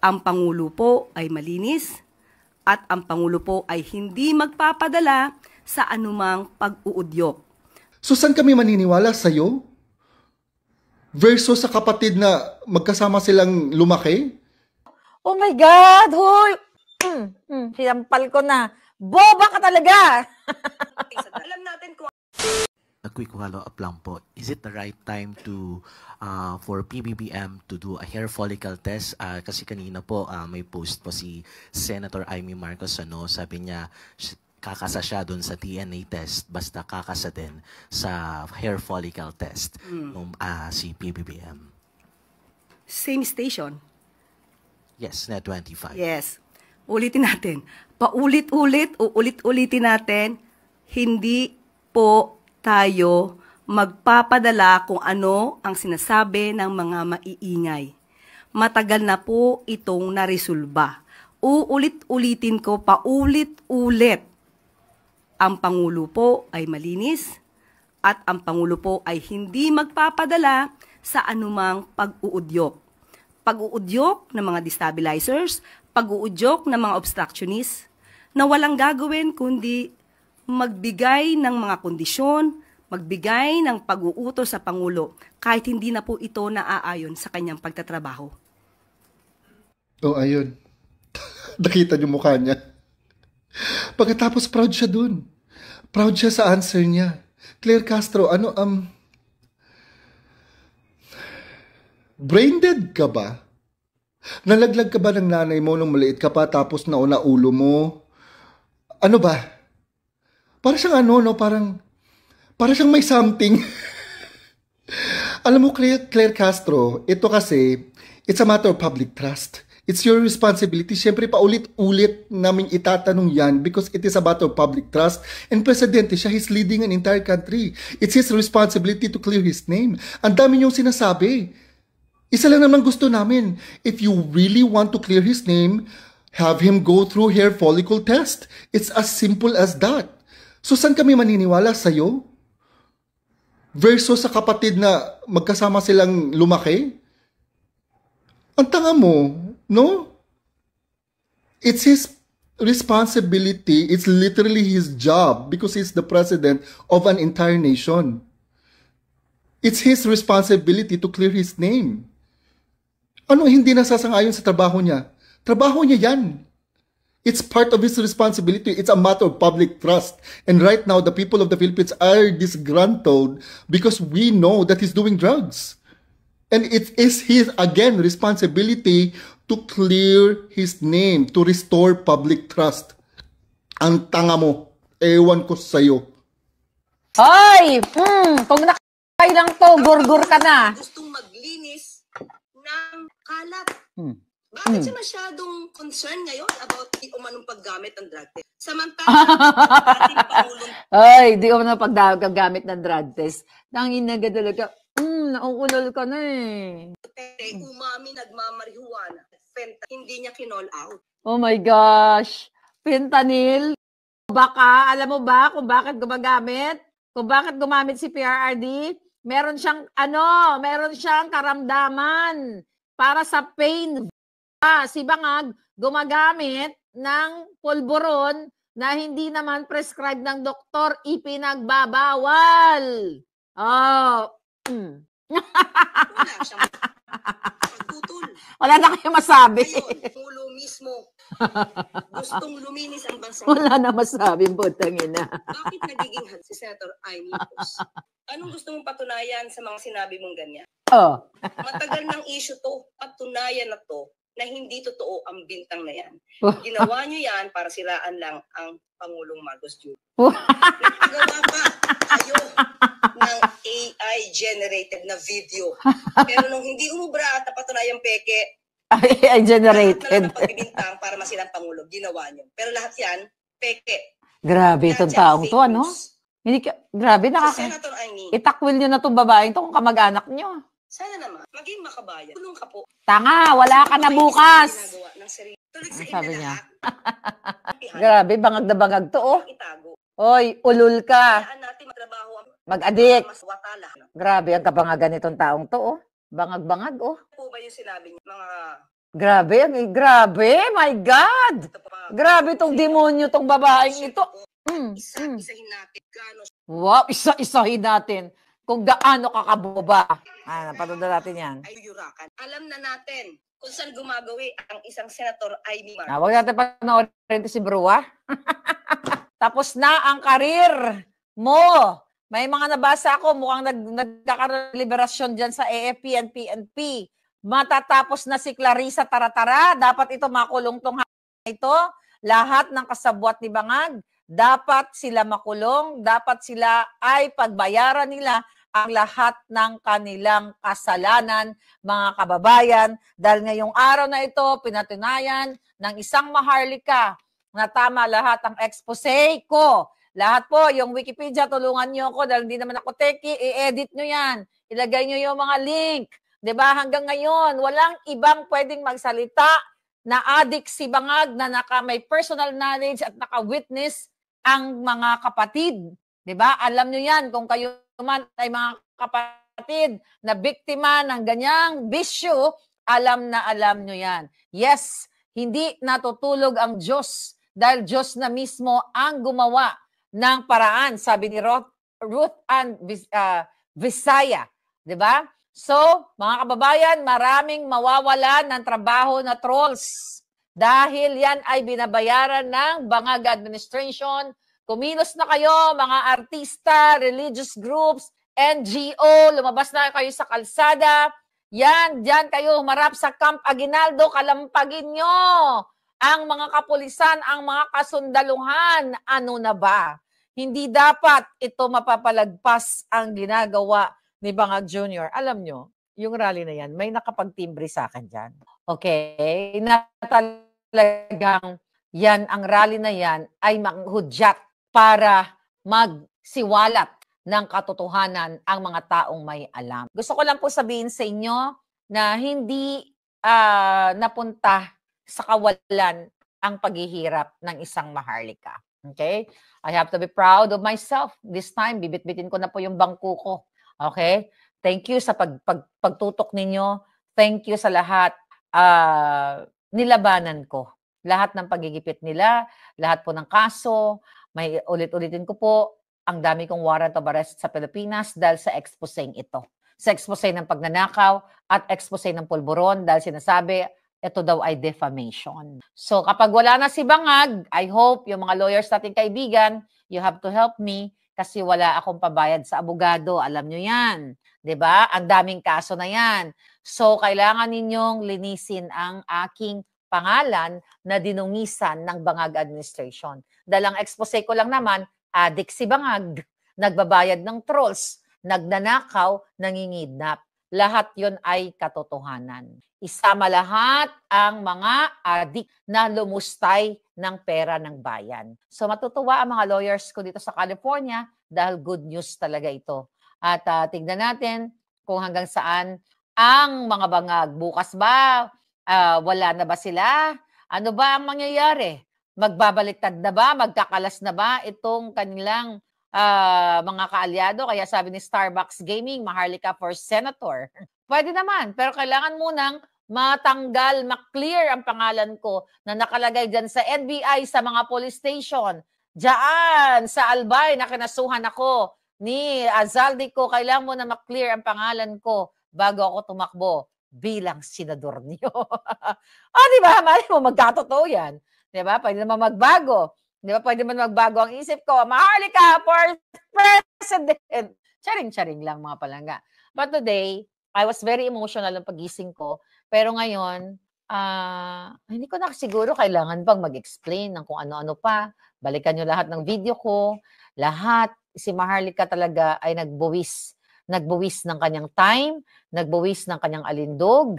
ang Pangulo po ay malinis at ang Pangulo po ay hindi magpapadala sa anumang pag-uudyok. So saan kami maniniwala sa'yo? Versus sa kapatid na magkasama silang lumaki? Oh my God! Hoy! Sinampal ko na. Boba ka talaga! Alam natin kung A quick follow-up lang po. Is it the right time to for PBBM to do a hair follicle test? Kasi kanina po may post po si Senator Amy Marcos, sabi niya kakasa siya doon sa DNA test, basta kakasa din sa hair follicle test si PBBM. same station. Yes, Net 25. Yes. Ulitin natin. Uulit-ulitin natin, hindi po tayo magpapadala kung ano ang sinasabi ng mga maiingay. Matagal na po itong naresolba. Uulit-ulitin ko paulit-ulit. Ang Pangulo po ay malinis at ang Pangulo po ay hindi magpapadala sa anumang pag-uudyok. Pag-uudyok ng mga destabilizers, pag-uudyok ng mga obstructionists na walang gagawin kundi magbigay ng mga kondisyon, magbigay ng pag-uutos sa Pangulo kahit hindi na po ito naaayon sa kanyang pagtatrabaho. Oh, ayun. Nakita niyo mukha niya. Pagkatapos proud siya dun. Proud siya sa answer niya. Claire Castro, brain dead ka ba? Nalaglag ka ba ng nanay mo nung maliit ka pa tapos nauna ulo mo? Ano ba? Para siyang para siyang may something. Alam mo, Claire Castro, ito kasi, it's a matter of public trust. It's your responsibility. Siyempre, paulit-ulit namin itatanong yan because it is a matter of public trust. And Presidente siya, he's leading an entire country. It's his responsibility to clear his name. Ang dami niyong sinasabi. Isa lang naman gusto namin. If you really want to clear his name, have him go through hair follicle test. It's as simple as that. So, saan kami maniniwala sa'yo? Versus sa kapatid na magkasama silang lumaki? Ang tanga mo, no? It's his responsibility. It's literally his job because he's the president of an entire nation. It's his responsibility to clear his name. Ano hindi nasasang-ayon sa trabaho niya? Trabaho niya yan. It's part of his responsibility. It's a matter of public trust. And right now, the people of the Philippines are disgruntled because we know that he's doing drugs. And it is his, again, responsibility to clear his name, to restore public trust. Ang tanga mo. Ewan ko sa'yo. Ay! Kung nakakay lang to, gurgur ka na. Gustong maglinis ng kalat. Bakit siya masyadong concerned ngayon about di umanong paggamit ng drug test? Samantalang ating Pangulong... Ay, di umanong paggamit ng drug test. Tangin na talaga. Nauulol ka na eh. Umami, nagmamarihuana. Hindi niya kinall out. Oh my gosh. Fentanyl. Baka, alam mo ba kung bakit gumagamit? Kung bakit gumamit si PRRD? Meron siyang karamdaman para sa pain. Si Bangag gumagamit ng pulburon na hindi naman prescribed ng doktor, ipinagbabawal. Oh. Wala siyang pagtutol. Wala na kayo masabi. Ngayon, Pangulo mismo gustong luminis ang bansa. Wala na masabi, putang ina. Bakit nagiging si Senator Amy Marcos? Anong gusto mong patunayan sa mga sinabi mong ganyan? Oh. Matagal ng issue to. Patunayan na to na hindi totoo ang bintang na yan. Ginawa nyo yan para siraan lang ang Pangulong Marcos Jr. Nagpagawa pa kayo ng AI-generated na video. Pero nung hindi umubra at napatunayang peke, AI-generated. Lahat na lang pagbibintang para masirang Pangulo, ginawa nyo. Pero lahat yan, peke. Grabe itong taong to, ano? Grabe, Senator Amy, itakwil nyo na itong babaeng to kung kamag-anak nyo. sana naman, maging makabayan. Tulong ka po. Tanga, wala ka na bukas. Sabi niya. Grabe, bangag na bangag to, oh. Oy, ulul ka. Mag-adik. Grabe, ang kabangagan nitong taong to, oh. Bangag-bangag, oh. Po ba yung sinabi niya, mga Grabe, grabe, my God! Grabe tong demonyo tong babaeng ito. Isa-isahin natin gaano Wow, isa-isahin natin kung gaano kakaboba. Napanood natin yan. ay yurakan. Alam na natin kung saan gumagawi ang isang Senator Amy Marcos. Huwag natin panoorin si Bro, Tapos na ang karir mo. May mga nabasa ako, mukhang nagkakaroon ng liberasyon dyan sa AFP and PNP. Matatapos na si Clarissa Taratara, dapat ito makulong tong ito. Lahat ng kasabwat ni Bangag, dapat sila makulong, dapat sila ay pagbayaran nila ang lahat ng kanilang kasalanan, mga kababayan. Dahil ngayong araw na ito, pinatunayan ng isang Maharlika na tama lahat ang expose ko. Lahat po, yung Wikipedia, tulungan nyo ako dahil hindi naman ako techie, i-edit nyo yan. Ilagay nyo yung mga link. 'Di ba? Hanggang ngayon, walang ibang pwedeng magsalita na addict si Bangag na may personal knowledge at naka-witness ang mga kapatid. 'Di ba? Alam nyo yan kung kayo man ay mga kapatid na biktima ng ganyang bisyo, alam na alam nyo yan. Yes, hindi natutulog ang Diyos dahil Diyos na mismo ang gumawa ng paraan, sabi ni Ruth Ann Visaya. 'Di ba? So, mga kababayan, maraming mawawalan ng trabaho na trolls dahil yan ay binabayaran ng Bangag Administration. Kumilos na kayo, mga artista, religious groups, NGO, lumabas na kayo sa kalsada. Yan, dyan kayo humarap sa Camp Aguinaldo, kalampagin nyo ang mga kapulisan, ang mga kasundaluhan. Ano na ba? Hindi dapat ito mapapalagpas ang ginagawa ni Bangag Jr. Alam nyo, yung rally na yan, may nakapagtimbre sa akin dyan. Okay? Na talagang yan, ang rally na yan ay manghudyat para magsiwalat ng katotohanan ang mga taong may alam. Gusto ko lang po sabihin sa inyo na hindi napunta sa kawalan ang paghihirap ng isang Maharlika. Okay? I have to be proud of myself. This time, bibit-bitin ko na po yung bangko ko. Okay? Thank you sa pagtutok ninyo. Thank you sa lahat nilabanan ko. Lahat ng pagigipit nila, lahat po ng kaso, may ulit-ulitin ko po, ang dami kong warrant of arrest sa Pilipinas dahil sa exposeng ito. Sa expose ng pagnanakaw at expose ng pulburon dahil sinasabi, ito daw ay defamation. So kapag wala na si Bangag, I hope yung mga lawyers nating kaibigan, you have to help me kasi wala akong pabayad sa abogado. Alam nyo yan. 'Di ba? Ang daming kaso na yan. So kailangan ninyong linisin ang aking pangalan na dinungisan ng Bangag Administration. Dahil ang expose ko lang naman, addict si Bangag, nagbabayad ng trolls, nagnanakaw, nangingidnap. Lahat yon ay katotohanan. Isama lahat ang mga addict na lumustay ng pera ng bayan. So matutuwa ang mga lawyers ko dito sa California dahil good news talaga ito. At tignan natin kung hanggang saan ang mga Bangag. Bukas ba? Wala na ba sila? Ano ba ang mangyayari? Magbabaliktad na ba? Magkakalas na ba itong kanilang mga kaalyado? Kaya sabi ni Starbucks Gaming, Maharlika for Senator. Pwede naman, pero kailangan munang matanggal, maklear ang pangalan ko na nakalagay dyan sa NBI, sa mga police station. Diyan, sa Albay, na kinasuhan ako ni Azaldico, kailangan mo na maklear ang pangalan ko bago ako tumakbo bilang senador niyo. Di ba? Mali mo, magkatotoo yan. Di ba? Pwede naman magbago. Di ba? Pwede naman magbago ang isip ko. Maharlika for president. Charing-charing lang mga palangga. But today, I was very emotional ng pagising ko. Pero ngayon, hindi ko na siguro kailangan bang mag-explain ng kung ano-ano pa. Balikan nyo lahat ng video ko. Lahat, si Maharlika talaga ay nagbuwis. Nagbuwis ng kanyang time, nagbuwis ng kanyang alindog,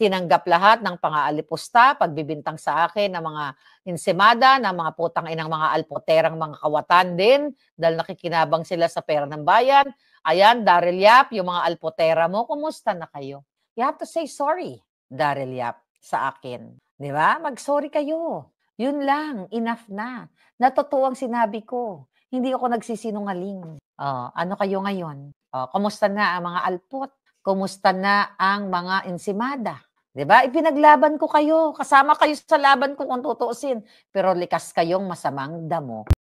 tinanggap lahat ng pang-aalipusta, pagbibintang sa akin ng mga insemada, ng mga putang inang mga alpoterang mga kawatan din, dahil nakikinabang sila sa pera ng bayan. Ayan, Daryl Yap, yung mga alpotera mo, kumusta na kayo? You have to say sorry, Daryl Yap, sa akin. Di ba? Mag-sorry kayo. Yun lang, enough na. Natotoo ang sinabi ko. Hindi ako nagsisinungaling. Ano kayo ngayon? Kumusta na ang mga alpot? Kumusta na ang mga insimada? 'Di ba? Ipinaglaban ko kayo. Kasama kayo sa laban ko kung tutuusin. Pero likas kayong masamang damo.